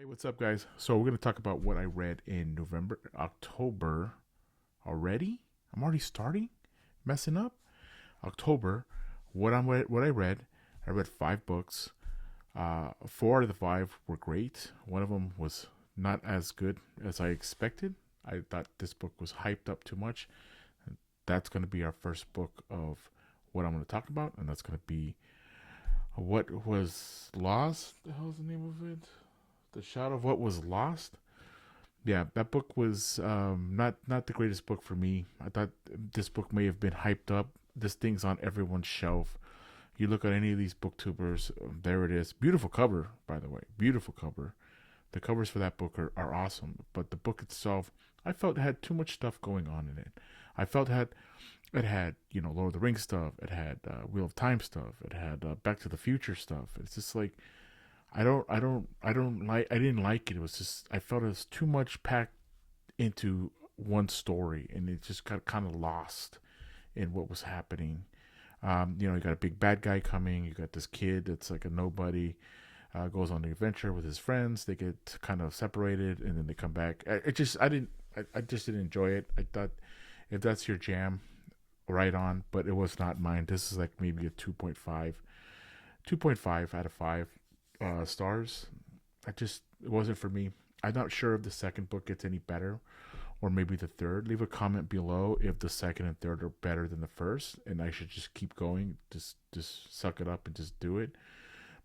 What's up, guys? So we're gonna talk about what I read in October already. I'm already starting, messing up. October, what I read. I read 5 books. Four out of the five were great. One of them was not as good as I expected. I thought this book was hyped up too much. That's gonna be our first book of what I'm gonna talk about, and that's gonna be what was lost. The hell's the name of it? The Shadow of What Was Lost. Yeah, that book was not the greatest book for me. I thought this book may have been hyped up. This thing's on everyone's shelf. You look at any of these booktubers, there it is. Beautiful cover, by the way. Beautiful cover. The covers for that book are awesome. But the book itself, I felt it had too much stuff going on in it. I felt it had Lord of the Rings stuff. It had Wheel of Time stuff. It had Back to the Future stuff. It's just like I didn't like it. It was just I felt it was too much packed into one story, and it just got kind of lost in what was happening. You got a big bad guy coming. You got this kid that's like a nobody. Goes on the adventure with his friends. They get kind of separated, and then they come back. I just didn't enjoy it. I thought if that's your jam, right on. But it was not mine. This is like maybe a 2.5 out of 5 stars. It wasn't for me. I'm not sure if the second book gets any better, or maybe the third. Leave a comment below if the second and third are better than the first, and I should just keep going. Just suck it up and just do it.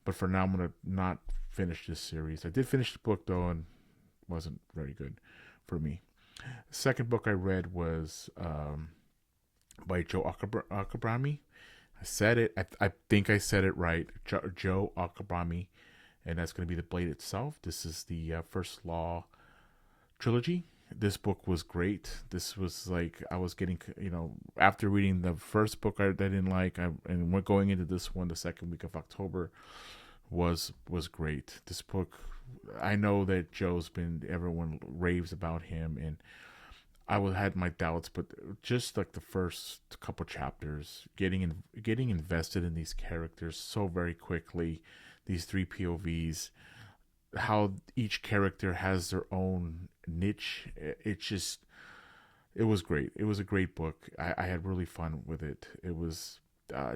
But for now, I'm gonna not finish this series. I did finish the book though, and wasn't very good for me. The second book I read was by Joe Akabrami. I said it. I think I said it right. Joe Akabrami, and that's going to be The Blade itself. This is the First Law trilogy. This book was great. This was like I was getting, after reading the first book I didn't like, and we're going into this one the second week of October was great. This book, I know that everyone raves about him, and had my doubts, but just like the first couple chapters, getting invested in these characters so very quickly, these three POVs, how each character has their own niche. It was great. It was a great book. I had really fun with it. It was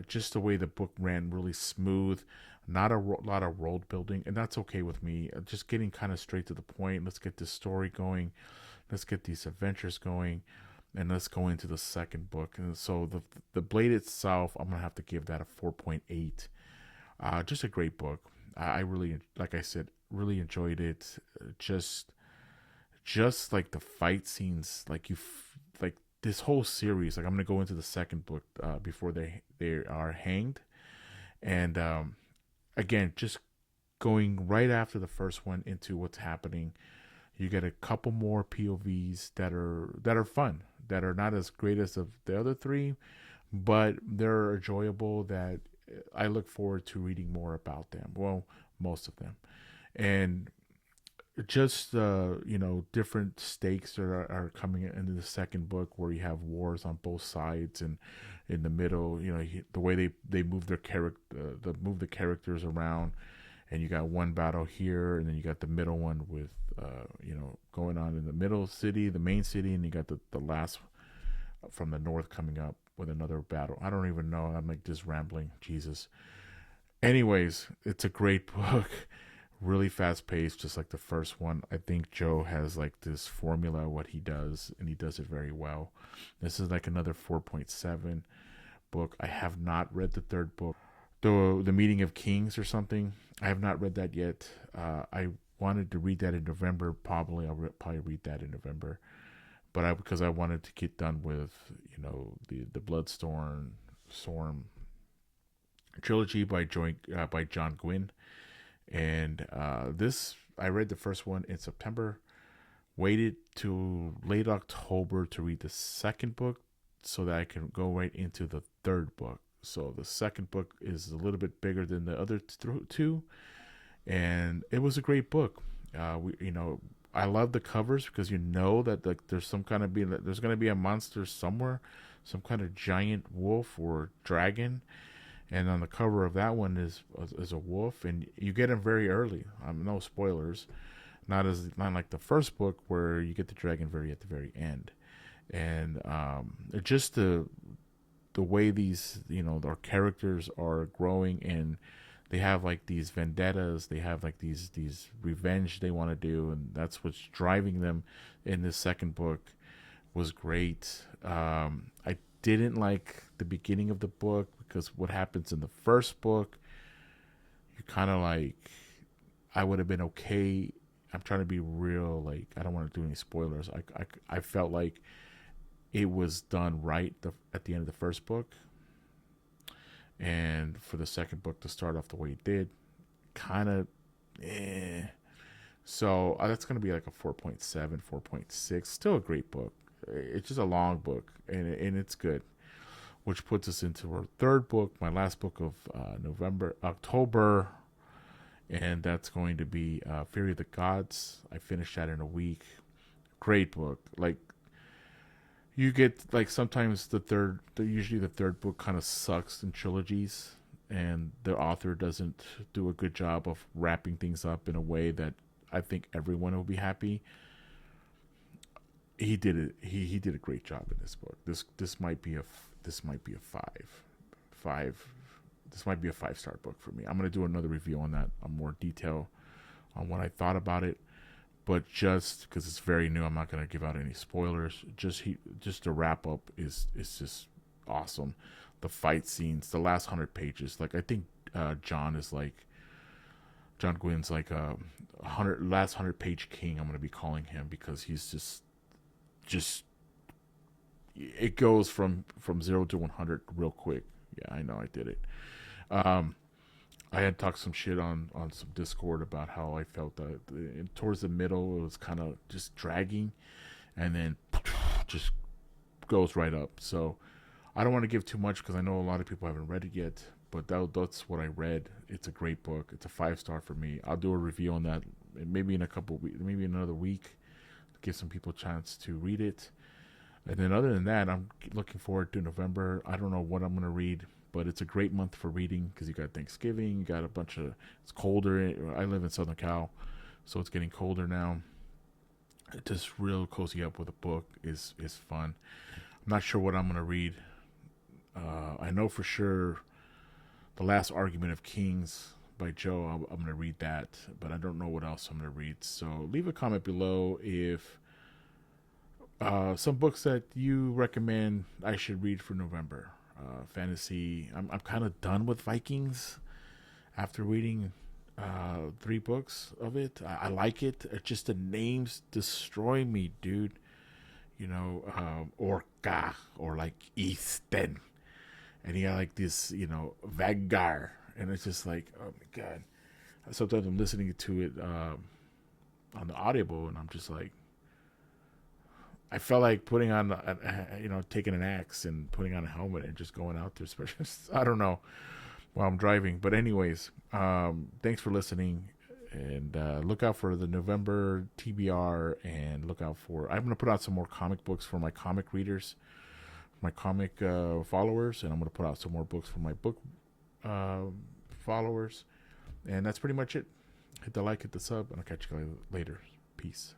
just the way the book ran really smooth, not a lot of world building, and that's okay with me. Just getting kind of straight to the point. Let's get this story going. Let's get these adventures going, and let's go into the second book. And so the Blade itself, I'm gonna have to give that a 4.8. Just a great book. I really, like I said, really enjoyed it. Just like the fight scenes, like this whole series. Like I'm gonna go into the second book before they are hanged, and again, just going right after the first one into what's happening. You get a couple more POVs that are fun, that are not as great as the other three, but they're enjoyable. That I look forward to reading more about them. Well, most of them, and just different stakes are coming into the second book where you have wars on both sides, and in the middle, the way they move move the characters around, and you got one battle here, and then you got the middle one with going on in the middle city, the main city, and you got the last from the north coming up with another battle. I don't even know. I'm like just rambling. Jesus. Anyways, it's a great book. Really fast paced, just like the first one. I think Joe has like this formula what he does, and he does it very well. This is like another 4.7 book. I have not read the third book, the Meeting of Kings or something. I have not read that yet. I wanted to read that in November. Probably probably read that in November, but because I wanted to get done with the Bloodstorm Storm trilogy by John Gwynn. And this, I read the first one in September, waited to late October to read the second book so that I can go right into the third book. So the second book is a little bit bigger than the other two, and it was a great book. I love the covers because that like there's there's gonna be a monster somewhere, some kind of giant wolf or dragon, and on the cover of that one is a wolf, and you get him very early. No spoilers, not like the first book where you get the dragon very at the very end. And just the way these, our characters are growing, and they have like these vendettas, they have like these revenge they want to do, and that's what's driving them in this second book, was great. I didn't like the beginning of the book, because what happens in the first book, you kind of like, I would have been okay. I'm trying to be real, like, I don't want to do any spoilers. I felt like it was done right at the end of the first book, and for the second book to start off the way it did, kind of, so that's going to be like a 4.7, 4.6. Still a great book. It's just a long book, and it's good. Which puts us into our third book, my last book of October, and that's going to be Fury of the Gods. I finished that in a week. Great book. Like, you get, like, sometimes usually the third book kind of sucks in trilogies, and the author doesn't do a good job of wrapping things up in a way that I think everyone will be happy. He did it. He did a great job in this book. This might be a five. This might be a 5-star book for me. I'm gonna do another review on that, on more detail on what I thought about it. But just because it's very new, I'm not gonna give out any spoilers. Just the wrap up is just awesome. The fight scenes, the last 100 pages. Like, I think John Gwynn's like a last 100 page king. I'm gonna be calling him, because he's just it goes from 0 to 100 real quick. Yeah, I know I did it. Um, I had talked some shit on some Discord about how I felt that towards the middle it was kind of just dragging, and then just goes right up. So I don't want to give too much, because I know a lot of people haven't read it yet. But that's what I read. It's a great book. It's a 5-star for me. I'll do a review on that maybe in a couple weeks, maybe another week, to give some people a chance to read it. And then other than that, I'm looking forward to November. I don't know what I'm going to read, but it's a great month for reading, because you got Thanksgiving, you got it's colder. I live in Southern Cal, so it's getting colder now. Just real cozy up with a book is fun. I'm not sure what I'm going to read. I know for sure The Last Argument of Kings by Joe. I'm going to read that, but I don't know what else I'm going to read. So leave a comment below if some books that you recommend I should read for November. Fantasy. I'm kind of done with Vikings after reading 3 books of it. I like it. It's just the names destroy me, dude. Orca, or like Easton, and he got like this, Vagar, and it's just like, oh my god. Sometimes I'm listening to it on the Audible, and I'm just like, I felt like putting on, taking an axe and putting on a helmet and just going out there. Especially, I don't know, while I'm driving. But anyways, thanks for listening, and look out for the November TBR, and look out for. I'm gonna put out some more comic books for my comic readers, my comic followers, and I'm gonna put out some more books for my book followers, and that's pretty much it. Hit the like, hit the sub, and I'll catch you guys later. Peace.